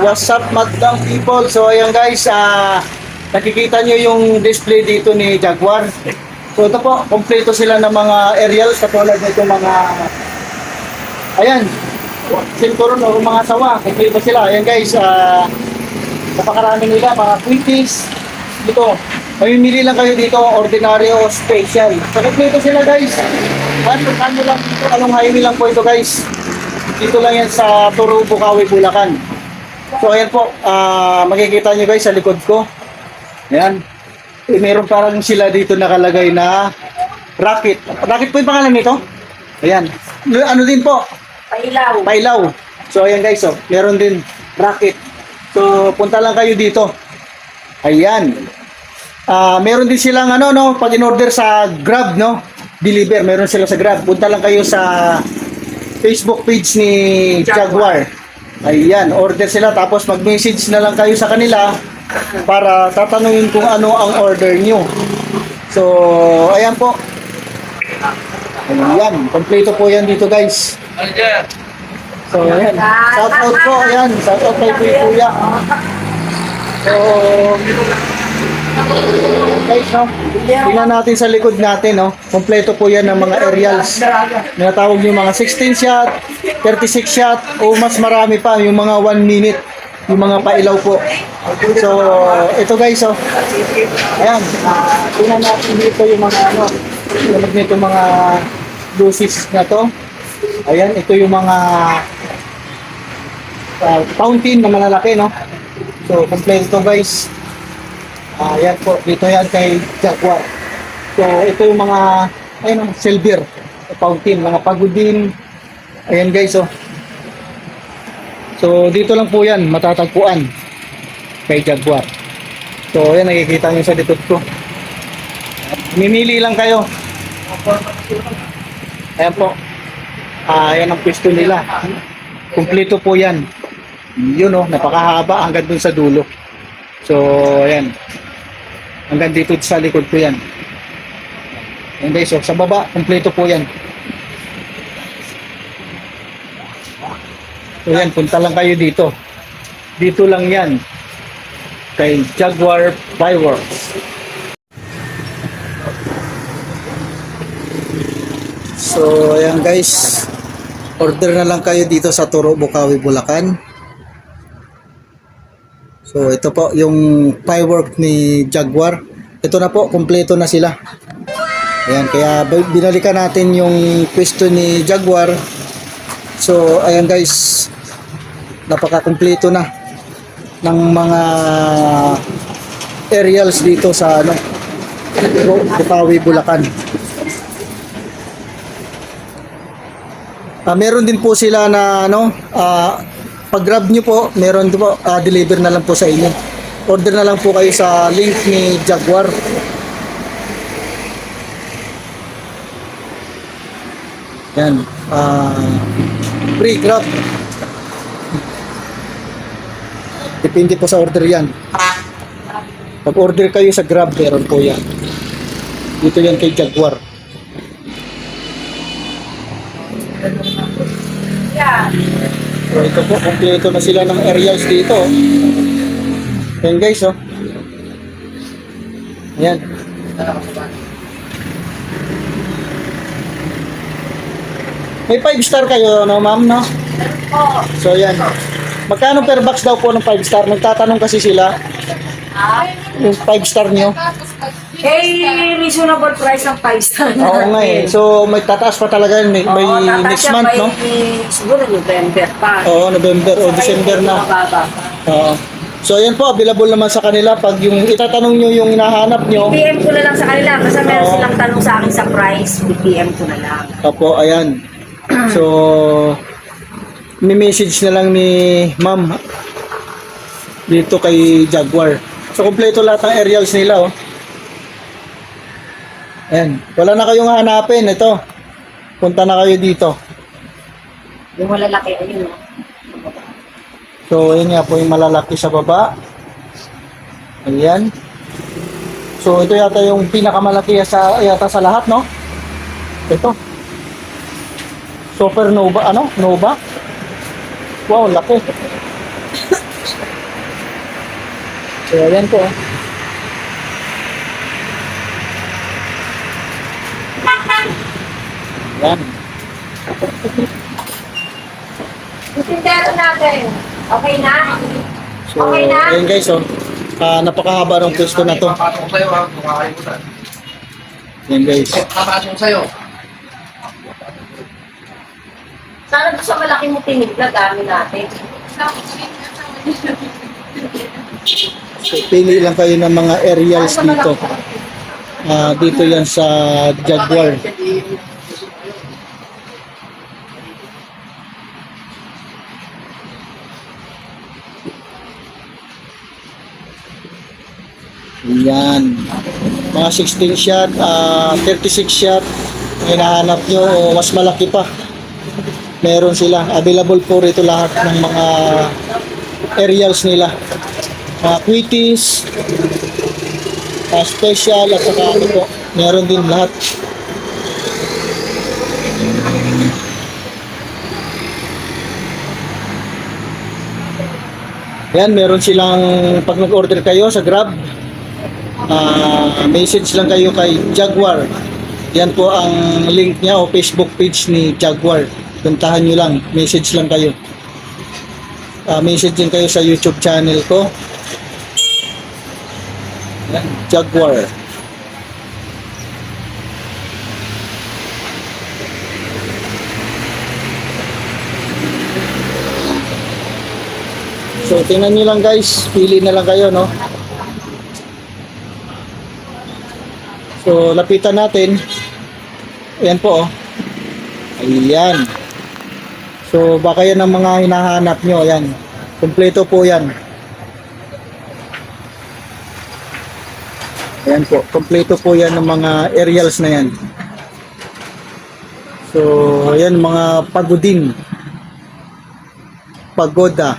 What's up, madlang people? So ayan guys, nakikita nyo yung display dito ni Jaguar. So ito po, kompleto sila ng mga aerials katulad nito mga ayan, Sinturon o mga sawa, kompleto sila. Ayan guys, napakarami nila, mga quickies dito. Mamimili lang kayo dito, ordinary o special. So kompleto sila guys. Ano lang dito, anong highway lang po ito guys. Dito lang yan sa Turo, Bukawi, Bulacan. So ayan po, makikita nyo guys sa likod ko. Ayan. Meron parang sila dito nakalagay na rocket. Rocket po yung pangalan nito? Ayan. Ano din po? Pailaw. Pailaw. So ayan guys, meron din rocket. So punta lang kayo dito. Ayan. Meron din silang pag in-order sa Grab, no? Deliver, meron sila sa Grab. Punta lang kayo sa Facebook page ni Jaguar. Ayan, order sila tapos mag-message na lang kayo sa kanila para tatanungin kung ano ang order nyo. So, ayan po. Ayan, kompleto po yan dito guys. So, ayan. Shout out po, ayan. Shout out kay Kuya. So, guys, no? Tingnan natin sa likod natin, no? Kompleto po yan ng mga aerials. Tinatawag yung mga 16 shot, 36 shot, o mas marami pa, yung mga 1 minute, yung mga pailaw po. So, ito guys, ayan. Tingnan natin dito yung mga, tingnan nito mga doses na to. Ayan, ito yung mga fountain na malalaki, no? So, kompleto guys. Ayan po, dito yan kay Jaguar. So, ito yung mga, ayun, silver, fountain, mga pagodin. Ayan guys, So, dito lang po yan, matatagpuan kay Jaguar. So, ayan, nakikita nyo sa likod ko. Mimili lang kayo. Ayan po. Ayan ang pwesto nila. Kumpleto po yan. Yun, napakahaba hanggang dun sa dulo. So, ayan. Hanggang dito sa likod ko yan. Ayan guys, sa baba, kumpleto po yan. So yan, punta lang kayo dito. Dito lang yan. Kay Jaguar Fireworks. So, ayan guys. Order na lang kayo dito sa Turo, Bukawi, Bulacan. So ito po yung firework ni Jaguar. Ito na po, kumpleto na sila. Ayan, kaya binalikan natin yung pwesto ni Jaguar. So ayan guys, napaka-kumpleto na ng mga aerials dito sa Bukawi, Bulacan. Meron din po sila na pag grab nyo po, meron po, deliver na lang po sa inyo. Order na lang po kayo sa link ni Jaguar. Yan. Free grab. Depende po sa order yan. Pag order kayo sa Grab, meron po yan. Dito yan kay Jaguar. Yeah. So ito po, kompleto na sila ng aerials dito. Ayan guys, Ayan. May 5-star kayo, ma'am, no? So ayan. Magkano per box daw po ng 5-star? Nagtatanong kasi sila. Yung 5-star nyo. Reasonable price ang 5-star na. Oo nga eh. So may tataas pa talaga yun. May next month, no? Siguro November pa. Oo, November o December na. Oo. So ayan po, available naman sa kanila. Pag yung itatanong nyo yung hinahanap nyo. PM ko na lang sa kanila. Basta meron silang tanong sa akin sa price, PM ko na lang. Opo, ayan. So, may message na lang ni ma'am dito kay Jaguar. So, kompleto lahat ng aerials nila, Ayan. Wala na kayong hanapin. Ito. Punta na kayo dito. Yung malalaki, ayun. So, ayan nga po yung malalaki sa baba. Ayan. So, ito yata yung pinakamalaki yata sa lahat, no? Ito. Supernova, Nova? Wow, laki. So, ayan po. Ayan. Yung tindero natin. Okay na? So, Okay na? ayan guys, oh. Napakahaba ng pwesto na to. Papasok ko sa'yo ha, kung makakalimutan. Ayan guys. Papasok ko sa'yo. Sana doon sa malaki mo tinigla, dami natin. So, pili lang kayo ng mga aerials dito. Dito yan sa Jaguar. Yan. Mga 16 shot, 36 shot. Kung hinahanap nyo o mas malaki pa. Meron sila. Available po rito lahat ng mga aerials nila. Mga quitties, special at saka ano po. Meron din lahat. Yan, meron silang pag nag-order kayo sa Grab, message lang kayo kay Jaguar. Yan po ang link niya o Facebook page ni Jaguar. Puntahan nyo lang, message lang kayo. Message din kayo sa YouTube channel ko. Yan, Jaguar. So, tingnan nyo lang guys. Pili na lang kayo, no? So, lapitan natin. Ayan po, oh. Ayan. So, baka yan ang mga hinahanap nyo. Ayan. Kompleto po yan. Ayan po. Kompleto po yan ng mga aerials na yan. So, ayan mga pagodin. Pagoda.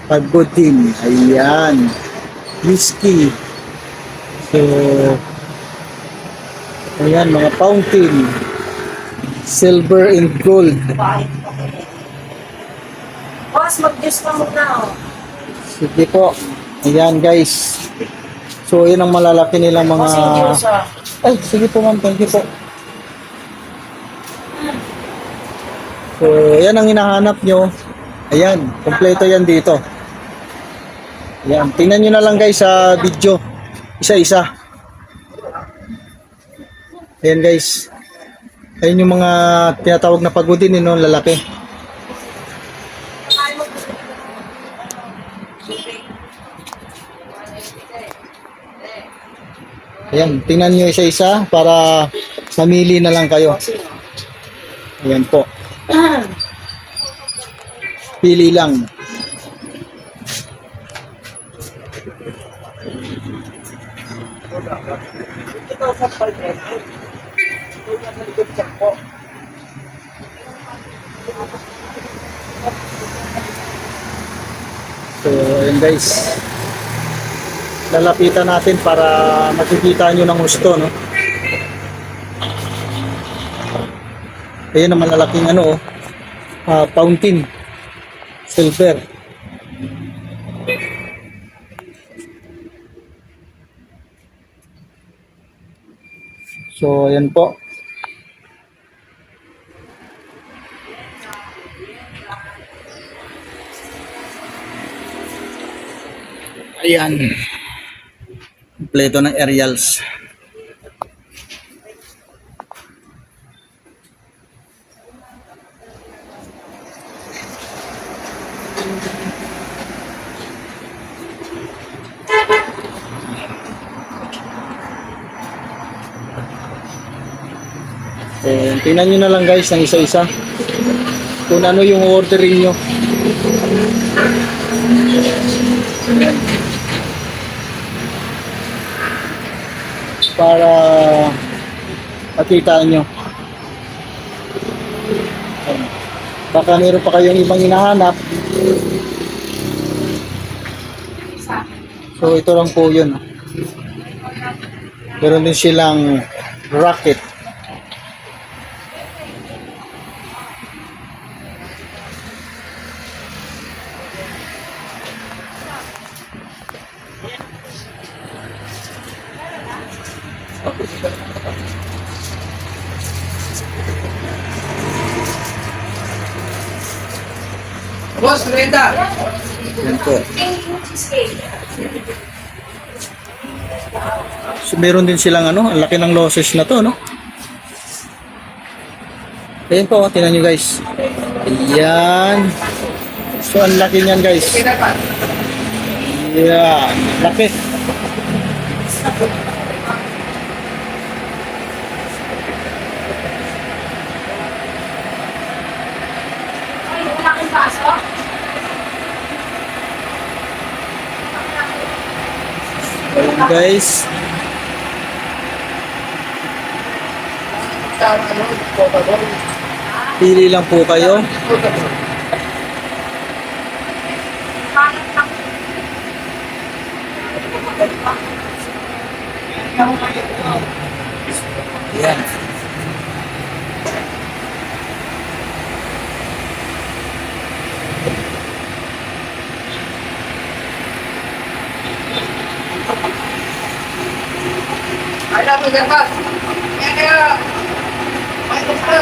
Pagodin. Ayan. Whiskey. So, ayan, mga fountain. Silver and gold. Boss, mag-juice ka muna, oh. Sige po. Ayan, guys. So, yun ang malalaki nilang mga... Boss, yung juice, ah. Ay, sige po ma'am. Thank you po. So, yan ang hinahanap nyo. Ayan, kompleto yan dito. Ayan, tingnan nyo na lang guys sa video. Isa-isa. Ayan guys. Ayan yung mga tinatawag na pagodin, no, lalaki. Ayan, tingnan nyo isa-isa para mamili na lang kayo. Ayan po. Pili lang. So, ayan guys. Lalapitan natin para makikita nyo ng gusto, no? Ayan ang malalaking ano, fountain. Silver. So, ayan po. Ayan. Kompleto ng aerials. So, tingnan nyo na lang guys ng isa-isa kung ano yung ordering nyo. Para makita nyo. Baka meron pa kayong ibang hinahanap. So ito lang po yun. Meron din silang rocket. Boss, renta. Yan po. So, meron din silang ano, ang laki ng losses na to, no? Ayan po, tingnan nyo guys. Ayan. So, ang laki niyan guys. Kinapan. Ayan, laki. Ay, wala kang baso? Ayan guys. Ano, Coca-Cola. Pili lang po kayo. Ayan. Ay, dapat dapat. Kaya, may gusto.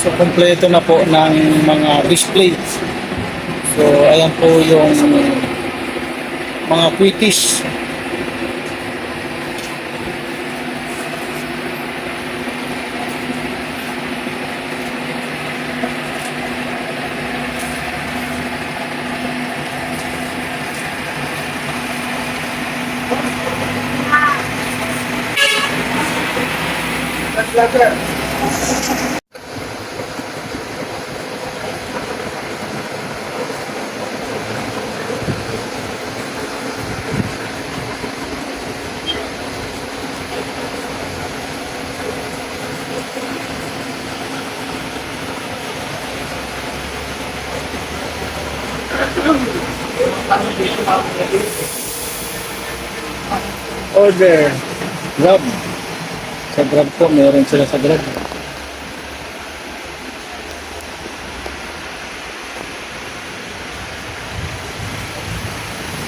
So, kompleto na po ng mga display. So, ayan po yung mga quitis. Order. Grab. Sa Grab po, meron sila sa Grab.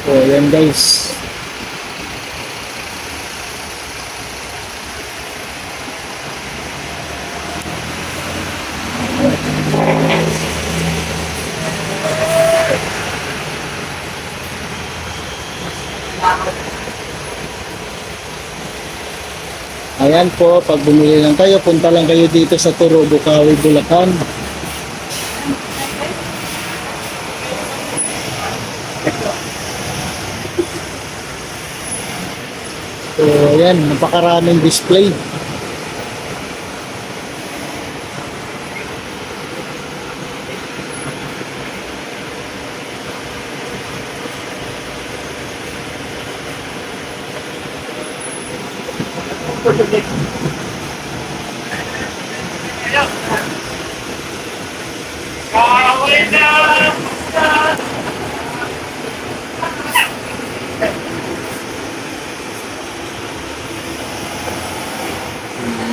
So, yan guys. Ayan po, pag bumili lang kayo, punta lang kayo dito sa Turo, Bukawi, Bulacan. So, ayan, napakaraming display.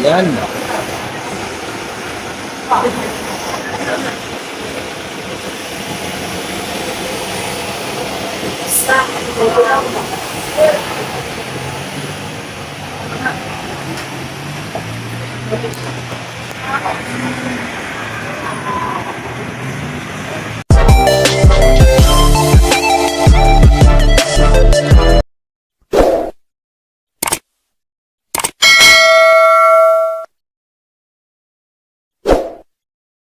Yan.